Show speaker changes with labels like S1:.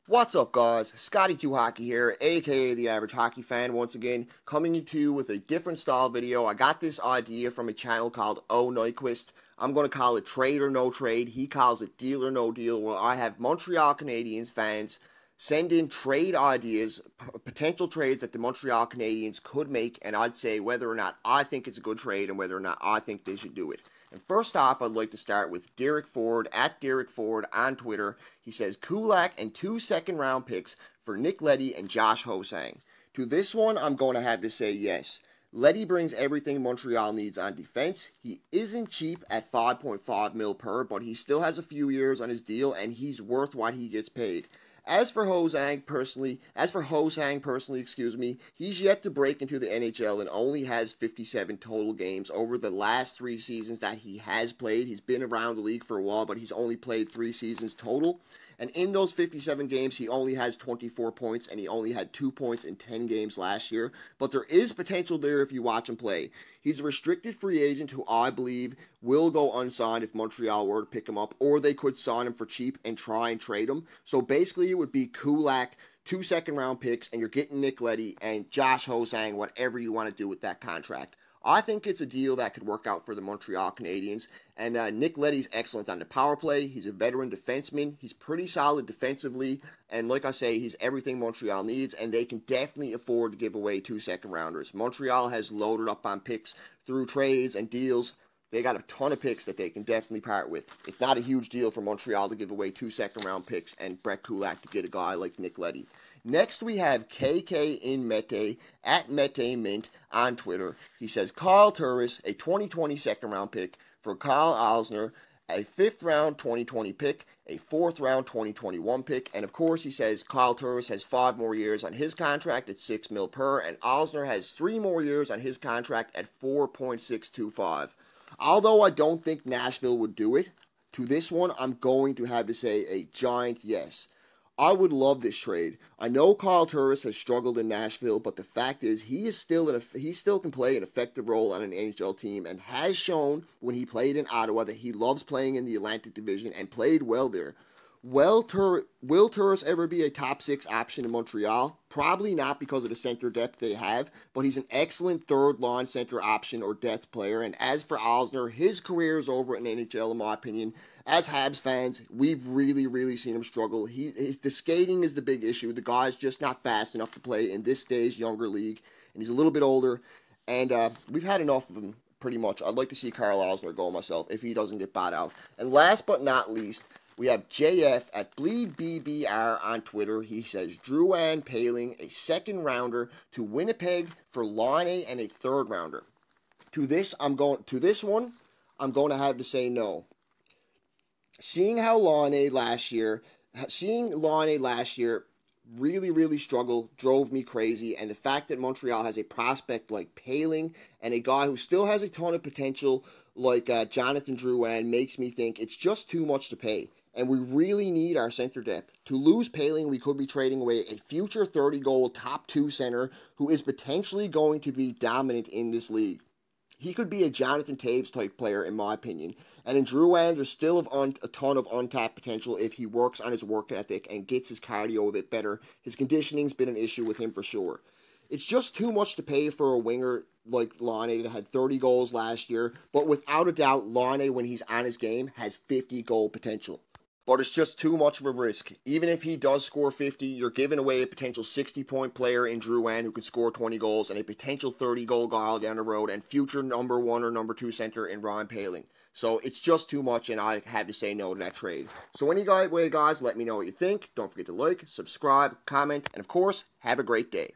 S1: What's up, guys? Scotty2Hockey here, aka The Average Hockey Fan, once again, coming to you with a different style video. I got this idea from a channel called O Nyquist. I'm going to call it Trade or No Trade. He calls it Deal or No Deal, where I have Montreal Canadiens fans send in trade ideas, potential trades that the Montreal Canadiens could make, and I'd say whether or not I think it's a good trade and whether or not I think they should do it. And first off, I'd like to start with Derek Ford, at Derek Ford on Twitter. He says, Kulak and 2 second-round picks for Nick Leddy and Josh Ho-Sang. To this one, I'm going to have to say yes. Leddy brings everything Montreal needs on defense. He isn't cheap at $5.5 mil per, but he still has a few years on his deal, and he's worth what he gets paid. As for Ho-Sang personally, he's yet to break into the NHL and only has 57 total games over the last 3 seasons that he has played. He's been around the league for a while, but he's only played 3 seasons total. And in those 57 games, he only has 24 points, and he only had 2 points in 10 games last year. But there is potential there if you watch him play. He's a restricted free agent who I believe will go unsigned if Montreal were to pick him up, or they could sign him for cheap and try and trade him. So basically, it would be Kulak, 2 second-round picks, and you're getting Nick Leddy and Josh Ho-Sang, whatever you want to do with that contract. I think it's a deal that could work out for the Montreal Canadiens, and Nick Leddy's excellent on the power play. He's a veteran defenseman. He's pretty solid defensively, and like I say, he's everything Montreal needs, and they can definitely afford to give away 2 second-rounders. Montreal has loaded up on picks through trades and deals. They got a ton of picks that they can definitely part with. It's not a huge deal for Montreal to give away 2 second-round picks and Brett Kulak to get a guy like Nick Leddy. Next, we have KK in Mete, at Mete Mint on Twitter. He says, Kyle Turris, a 2020 second-round pick for Kyle Alzner, a 5th-round 2020 pick, a 4th-round 2021 pick, and of course, he says Kyle Turris has 5 more years on his contract at 6 mil per, and Alzner has 3 more years on his contract at 4.625. Although I don't think Nashville would do it, to this one, I'm going to have to say a giant yes. I would love this trade. I know Kyle Turris has struggled in Nashville, but the fact is he still can play an effective role on an NHL team and has shown when he played in Ottawa that he loves playing in the Atlantic Division and played well there. Will Turris ever be a top 6 option in Montreal? Probably not because of the center depth they have, but he's an excellent third-line center option or depth player. And as for Alzner, his career is over in the NHL, in my opinion. As Habs fans, we've really seen him struggle. The skating is the big issue. The guy's just not fast enough to play in this day's younger league, and he's a little bit older. And we've had enough of him, pretty much. I'd like to see Karl Alzner go myself if he doesn't get bought out. And last but not least, we have JF at BleedBBR on Twitter. He says, Drouin Paling, a 2nd-rounder to Winnipeg for Laine and a 3rd-rounder. To this one, I'm going to have to say no. Seeing Laine last year really struggle drove me crazy, and the fact that Montreal has a prospect like Paling and a guy who still has a ton of potential like Jonathan Drouin makes me think it's just too much to pay. And we really need our center depth. To lose Paling, we could be trading away a future 30-goal top 2 center who is potentially going to be dominant in this league. He could be a Jonathan Toews type player, in my opinion. And in Drouin, there's still a ton of untapped potential if he works on his work ethic and gets his cardio a bit better. His conditioning's been an issue with him for sure. It's just too much to pay for a winger like Laine that had 30 goals last year, but without a doubt, Laine, when he's on his game, has 50-goal potential. But it's just too much of a risk. Even if he does score 50, you're giving away a potential 60-point player in Drouin who could score 20 goals and a potential 30-goal guy down the road and future number 1 or number 2 center in Ryan Paling. So it's just too much, and I had to say no to that trade. So anyway, guys, let me know what you think. Don't forget to like, subscribe, comment, and of course, have a great day.